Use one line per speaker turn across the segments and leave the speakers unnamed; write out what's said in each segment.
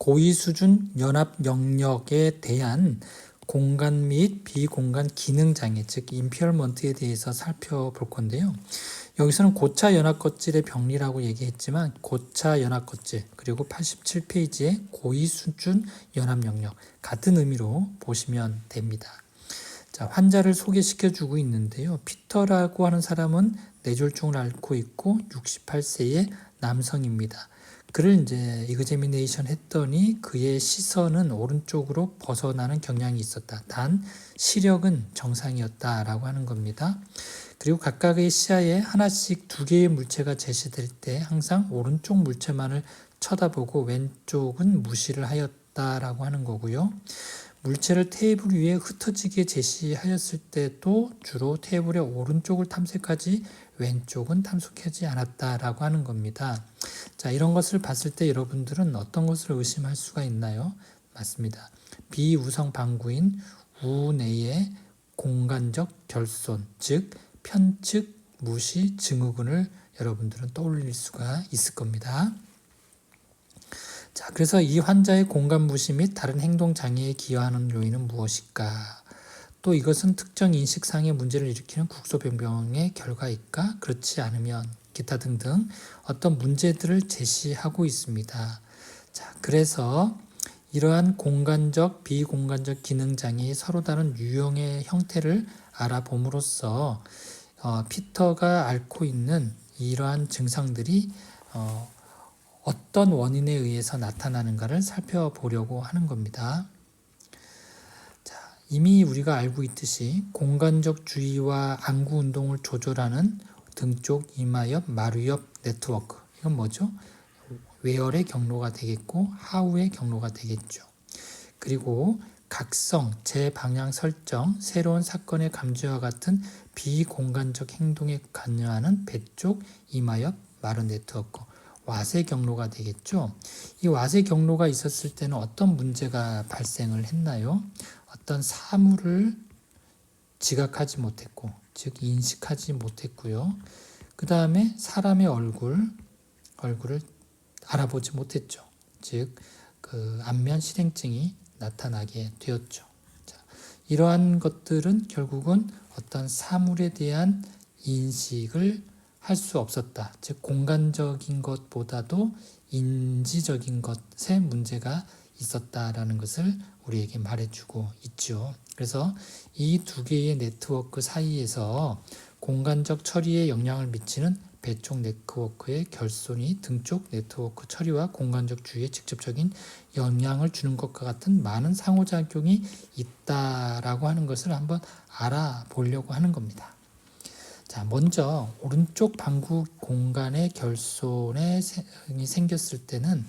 고의 수준 연합 영역에 대한 공간 및 비공간 기능 장애, 즉 임피어먼트에 대해서 살펴볼 건데요. 여기서는 고차 연합 껍질의 병리라고 얘기했지만 고차 연합 껍질 그리고 87페이지의 고의 수준 연합 영역 같은 의미로 보시면 됩니다. 자, 환자를 소개시켜 주고 있는데요. 피터라고 하는 사람은 뇌졸중을 앓고 있고 68세의 남성입니다. 그를 이제 이그제미네이션 했더니 그의 시선은 오른쪽으로 벗어나는 경향이 있었다. 단 시력은 정상이었다라고 하는 겁니다. 그리고 각각의 시야에 하나씩 두 개의 물체가 제시될 때 항상 오른쪽 물체만을 쳐다보고 왼쪽은 무시를 하였다라고 하는 거고요. 물체를 테이블 위에 흩어지게 제시하였을 때도 주로 테이블의 오른쪽을 탐색하지 왼쪽은 탐색하지 않았다라고 하는 겁니다. 자, 이런 것을 봤을 때 여러분들은 어떤 것을 의심할 수가 있나요? 맞습니다. 비우성 방구인 우내의 공간적 결손, 즉 편측, 무시, 증후군을 여러분들은 떠올릴 수가 있을 겁니다. 자, 그래서 이 환자의 공간 무시 및 다른 행동 장애에 기여하는 요인은 무엇일까? 또 이것은 특정 인식상의 문제를 일으키는 국소변경의 결과일까? 그렇지 않으면 기타 등등 어떤 문제들을 제시하고 있습니다. 자, 그래서 이러한 공간적, 비공간적 기능 장애의 서로 다른 유형의 형태를 알아봄으로써 피터가 앓고 있는 이러한 증상들이 어떤 원인에 의해서 나타나는가를 살펴보려고 하는 겁니다. 자, 이미 우리가 알고 있듯이 공간적 주의와 안구 운동을 조절하는 등쪽 이마엽 마루엽 네트워크, 이건 뭐죠? 외열의 경로가 되겠고 하우의 경로가 되겠죠. 그리고 각성, 재방향 설정, 새로운 사건의 감지와 같은 비공간적 행동에 관여하는 배쪽 이마엽 마루 네트워크, 와세 경로가 되겠죠. 이 와세 경로가 있었을 때는 어떤 문제가 발생을 했나요? 어떤 사물을 지각하지 못했고, 즉 인식하지 못했고요. 그 다음에 사람의 얼굴을 알아보지 못했죠. 즉 그 안면 실행증이 나타나게 되었죠. 자, 이러한 것들은 결국은 어떤 사물에 대한 인식을 할 수 없었다. 즉 공간적인 것보다도 인지적인 것에 문제가 있었다라는 것을 우리에게 말해주고 있죠. 그래서 이 두 개의 네트워크 사이에서 공간적 처리에 영향을 미치는 배쪽 네트워크의 결손이 등쪽 네트워크 처리와 공간적 주의에 직접적인 영향을 주는 것과 같은 많은 상호작용이 있다라고 하는 것을 한번 알아보려고 하는 겁니다. 자, 먼저 오른쪽 방구 공간의 결손이 생겼을 때는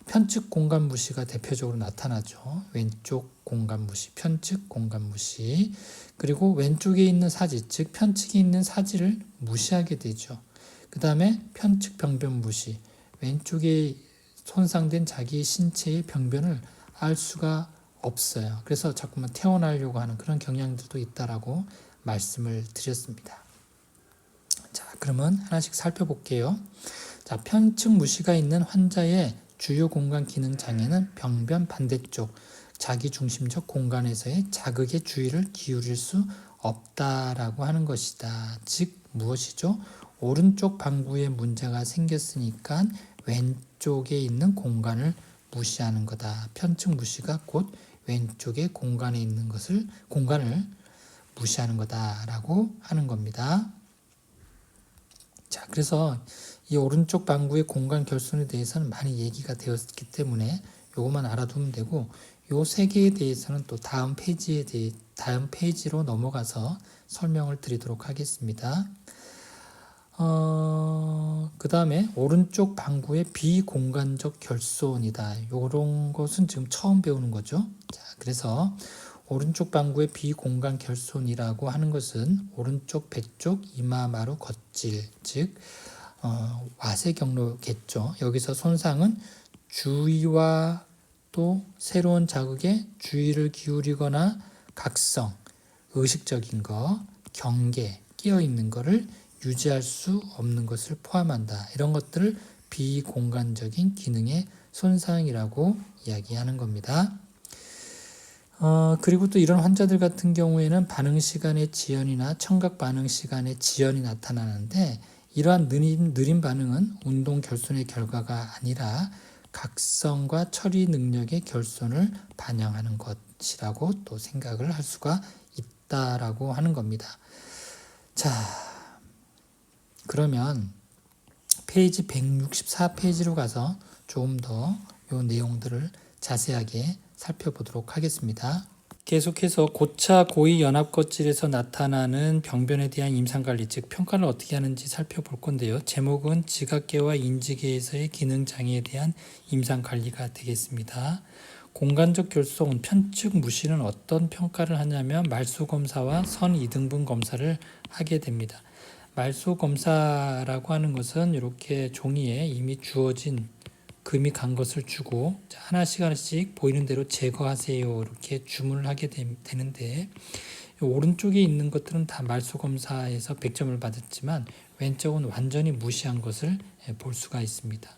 편측 공간 무시가 대표적으로 나타나죠. 왼쪽 공간 무시, 편측 공간 무시, 그리고 왼쪽에 있는 사지, 즉 편측에 있는 사지를 무시하게 되죠. 그 다음에 편측 병변 무시, 왼쪽에 손상된 자기 신체의 병변을 알 수가 없어요. 그래서 자꾸만 태어나려고 하는 그런 경향들도 있다라고 말씀을 드렸습니다. 자, 그러면 하나씩 살펴볼게요. 자, 편측 무시가 있는 환자의 주요 공간 기능 장애는 병변 반대쪽 자기중심적 공간에서의 자극에 주의를 기울일 수 없다라고 하는 것이다. 즉 무엇이죠? 오른쪽 방구에 문제가 생겼으니까 왼쪽에 있는 공간을 무시하는 거다. 편측 무시가 곧 왼쪽의 공간에 있는 공간을 무시하는 거다라고 하는 겁니다. 자, 그래서 이 오른쪽 방구의 공간 결손에 대해서는 많이 얘기가 되었기 때문에 이것만 알아두면 되고, 요 세 개에 대해서는 또 다음 페이지로 넘어가서 설명을 드리도록 하겠습니다. 그 다음에 오른쪽 방구의 비공간적 결손이다. 이런 것은 지금 처음 배우는 거죠. 자, 그래서 오른쪽 방구의 비공간 결손이라고 하는 것은 오른쪽 배쪽 이마마루 겉질, 즉 와세 경로겠죠. 여기서 손상은 주의와 또 새로운 자극에 주의를 기울이거나 각성, 의식적인 거, 경계, 끼어있는 거를 유지할 수 없는 것을 포함한다. 이런 것들을 비공간적인 기능에 손상이라고 이야기하는 겁니다. 그리고 또 이런 환자들 같은 경우에는 반응 시간의 지연이나 청각 반응 시간의 지연이 나타나는데, 이러한 느린 반응은 운동 결손의 결과가 아니라 각성과 처리 능력의 결손을 반영하는 것이라고 또 생각을 할 수가 있다라고 하는 겁니다. 자, 그러면 페이지 164페이지로 가서 조금 더 이 내용들을 자세하게 살펴보도록 하겠습니다. 계속해서 고차 고위 연합껍질에서 나타나는 병변에 대한 임상관리, 즉 평가를 어떻게 하는지 살펴볼 건데요. 제목은 지각계와 인지계에서의 기능장애에 대한 임상관리가 되겠습니다. 공간적 결손, 편측 무시는 어떤 평가를 하냐면 말소검사와 선이등분 검사를 하게 됩니다. 말소검사라고 하는 것은 이렇게 종이에 이미 주어진 금이 간 것을 주고 하나씩 하나씩 보이는 대로 제거하세요 이렇게 주문을 하게 되는데, 오른쪽에 있는 것들은 다 말소검사에서 100점을 받았지만 왼쪽은 완전히 무시한 것을 볼 수가 있습니다.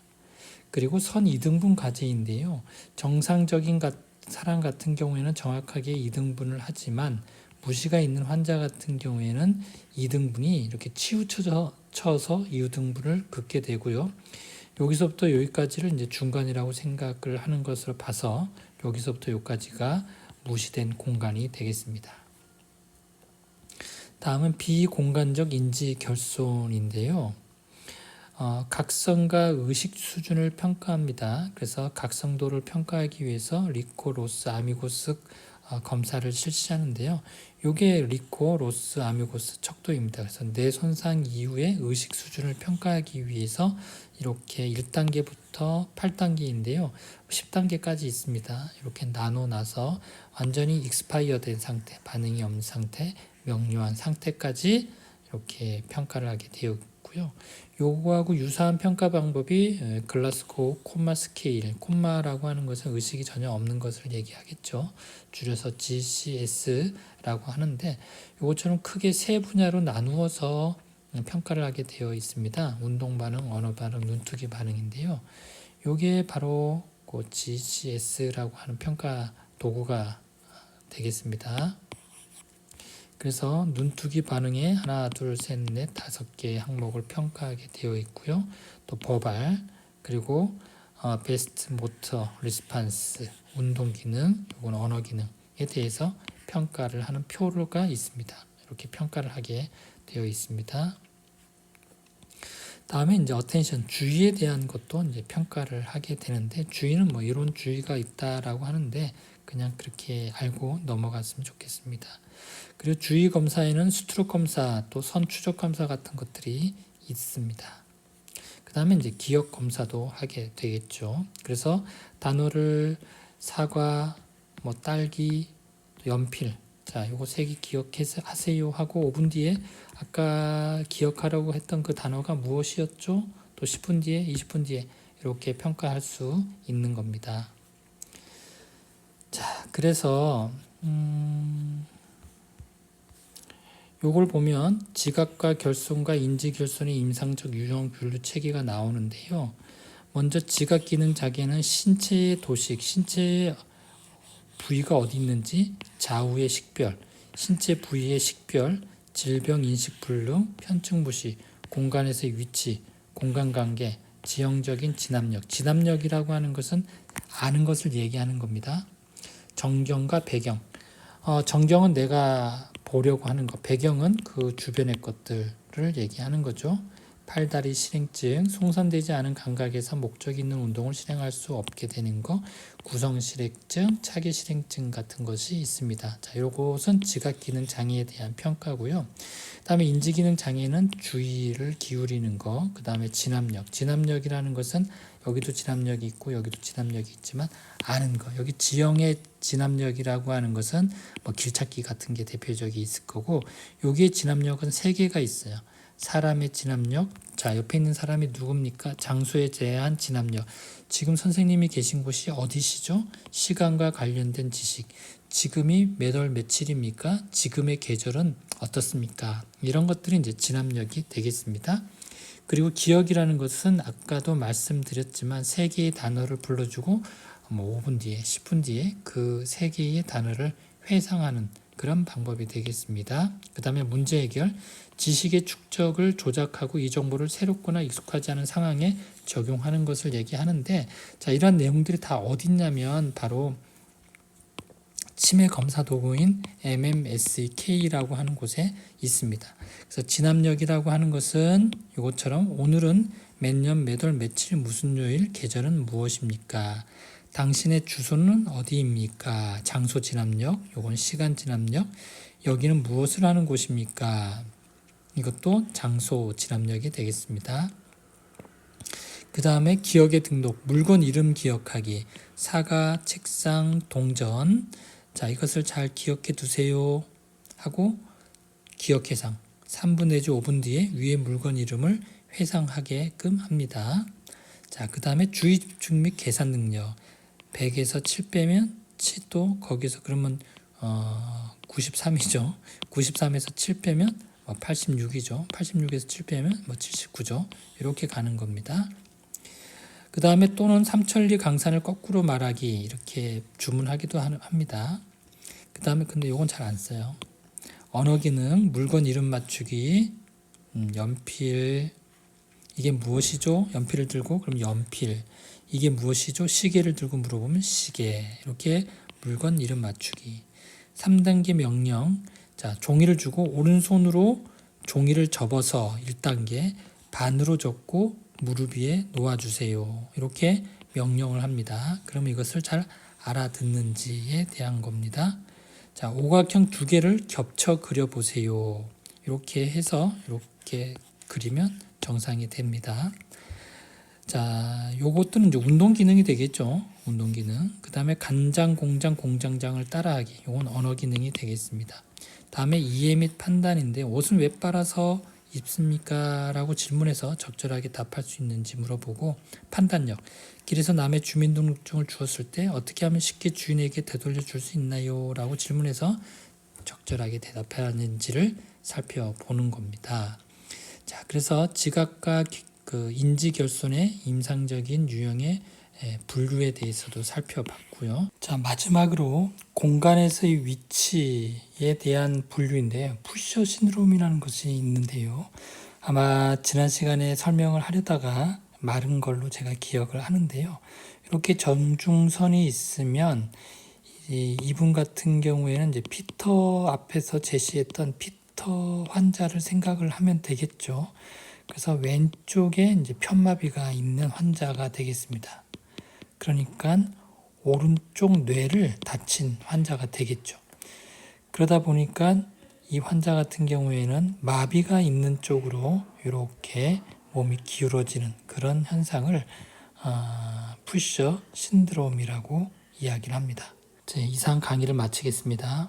그리고 선 2등분 과제인데요. 정상적인 사람 같은 경우에는 정확하게 2등분을 하지만 무시가 있는 환자 같은 경우에는 2등분이 이렇게 치우쳐서 2등분을 긋게 되고요. 여기서부터 여기까지를 이제 중간이라고 생각을 하는 것으로 봐서 여기서부터 여기까지가 무시된 공간이 되겠습니다. 다음은 비공간적 인지 결손인데요. 각성과 의식 수준을 평가합니다. 그래서 각성도를 평가하기 위해서 리코, 로스, 아미고스 검사를 실시하는데요. 이게 리코, 로스, 아미고스 척도입니다. 그래서 뇌 손상 이후의 의식 수준을 평가하기 위해서 이렇게 1단계부터 8단계인데요. 10단계까지 있습니다. 이렇게 나눠놔서 완전히 익스파이어 된 상태, 반응이 없는 상태, 명료한 상태까지 이렇게 평가를 하게 되어 있고요. 요거하고 유사한 평가 방법이 글라스고우 콤마 스케일, 콤마라고 하는 것은 의식이 전혀 없는 것을 얘기하겠죠. 줄여서 GCS라고 하는데, 요것처럼 크게 세 분야로 나누어서 평가를 하게 되어 있습니다. 운동 반응, 언어 반응, 눈뜨기 반응인데요. 요게 바로 그 GCS라고 하는 평가 도구가 되겠습니다. 그래서 눈뜨기 반응에 하나, 둘, 셋, 넷, 5개의 항목을 평가하게 되어 있고요. 또 버발, 그리고 베스트 모터 리스판스, 운동 기능, 이건 언어 기능에 대해서 평가를 하는 표가 있습니다. 이렇게 평가를 하게 되어 있습니다. 다음에 이제 어텐션, 주의에 대한 것도 이제 평가를 하게 되는데, 주의는 뭐 이런 주의가 있다라고 하는데 그냥 그렇게 알고 넘어갔으면 좋겠습니다. 그리고 주의 검사에는 수트록 검사, 또 선 추적 검사 같은 것들이 있습니다. 그 다음에 이제 기억 검사도 하게 되겠죠. 그래서 단어를 사과, 뭐 딸기, 연필, 자, 요거 3개 기억하세요 하고 5분 뒤에 아까 기억하라고 했던 그 단어가 무엇이었죠? 또 10분 뒤에, 20분 뒤에 이렇게 평가할 수 있는 겁니다. 자, 그래서 요걸 보면 지각과 결손과 인지 결손의 임상적 유형 분류 체계가 나오는데요. 먼저 지각 기능 자계는 신체의 도식, 신체의 부위가 어디 있는지, 좌우의 식별, 신체 부위의 식별, 질병 인식 불능, 편측 무시, 공간에서의 위치, 공간 관계, 지형적인 진압력. 진압력이라고 하는 것은 아는 것을 얘기하는 겁니다. 정경과 배경. 정경은 내가 보려고 하는 것, 배경은 그 주변의 것들을 얘기하는 거죠. 팔다리 실행증, 송산되지 않은 감각에서 목적 있는 운동을 실행할 수 없게 되는 것, 구성실행증, 차기실행증 같은 것이 있습니다. 자, 요것은 지각기능 장애에 대한 평가고요. 그 다음에 인지기능 장애는 주의를 기울이는 것, 그 다음에 진압력. 진압력이라는 것은 여기도 진압력이 있고 여기도 진압력이 있지만 아는 것. 여기 지형의 진압력이라고 하는 것은 뭐 길찾기 같은 게 대표적이 있을 거고, 여기에 진압력은 3개가 있어요. 사람의 진압력, 자 옆에 있는 사람이 누굽니까? 장소에 대한 진압력. 지금 선생님이 계신 곳이 어디시죠? 시간과 관련된 지식. 지금이 몇 월 며칠입니까? 지금의 계절은 어떻습니까? 이런 것들이 이제 진압력이 되겠습니다. 그리고 기억이라는 것은 아까도 말씀드렸지만 세 개의 단어를 불러주고 5분 뒤에, 10분 뒤에 그 세 개의 단어를 회상하는 그런 방법이 되겠습니다. 그 다음에 문제 해결, 지식의 축적을 조작하고 이 정보를 새롭거나 익숙하지 않은 상황에 적용하는 것을 얘기하는데, 자, 이런 내용들이 다 어디 있냐면 바로 치매 검사 도구인 MMSEK라고 하는 곳에 있습니다. 그래서 진압력이라고 하는 것은 이것처럼 오늘은 몇 년, 몇 월, 며칠, 무슨 요일, 계절은 무엇입니까? 당신의 주소는 어디입니까? 장소 진압력, 요건 시간 진압력, 여기는 무엇을 하는 곳입니까? 이것도 장소 진압력이 되겠습니다. 그 다음에 기억의 등록, 물건 이름 기억하기, 사과, 책상, 동전. 자, 이것을 잘 기억해 두세요 하고 기억 해상 3분 내지 5분 뒤에 위에 물건 이름을 회상하게끔 합니다. 자, 그 다음에 주의 집중 및 계산 능력, 100에서 7 빼면 7도 거기서 그러면 93이죠. 93에서 7 빼면 86이죠. 86에서 7 빼면 79죠. 이렇게 가는 겁니다. 그 다음에 또는 삼천리 강산을 거꾸로 말하기, 이렇게 주문하기도 합니다. 그 다음에 근데 이건 잘 안 써요. 언어 기능, 물건 이름 맞추기, 연필, 이게 무엇이죠? 연필을 들고 그럼 연필, 이게 무엇이죠? 시계를 들고 물어보면 시계. 이렇게 물건 이름 맞추기. 3단계 명령, 자, 종이를 주고 오른손으로 종이를 접어서 1단계 반으로 접고 무릎 위에 놓아주세요. 이렇게 명령을 합니다. 그럼 이것을 잘 알아듣는지에 대한 겁니다. 자, 오각형 두 개를 겹쳐 그려보세요. 이렇게 해서 이렇게 그리면 정상이 됩니다. 자, 요것들은 이제 운동 기능이 되겠죠. 운동 기능. 그 다음에 간장, 공장, 공장장을 따라하기. 요건 언어 기능이 되겠습니다. 다음에 이해 및 판단인데 옷은 왜 빨아서 입습니까? 라고 질문해서 적절하게 답할 수 있는지 물어보고, 판단력, 길에서 남의 주민등록증을 주었을 때 어떻게 하면 쉽게 주인에게 되돌려 줄 수 있나요? 라고 질문해서 적절하게 대답하는지를 살펴보는 겁니다. 자, 그래서 지각과 그 인지결손의 임상적인 유형의 분류에 대해서도 살펴봤고요. 자, 마지막으로 공간에서의 위치에 대한 분류인데요. 푸셔 신드롬이라는 것이 있는데요. 아마 지난 시간에 설명을 하려다가 마른 걸로 제가 기억을 하는데요. 이렇게 점중선이 있으면 이분 같은 경우에는 이제 피터 앞에서 제시했던 피터 환자를 생각을 하면 되겠죠. 그래서 왼쪽에 이제 편마비가 있는 환자가 되겠습니다. 그러니까 오른쪽 뇌를 다친 환자가 되겠죠. 그러다 보니까 이 환자 같은 경우에는 마비가 있는 쪽으로 이렇게 몸이 기울어지는 그런 현상을 푸셔 신드롬이라고 이야기를 합니다. 이상 강의를 마치겠습니다.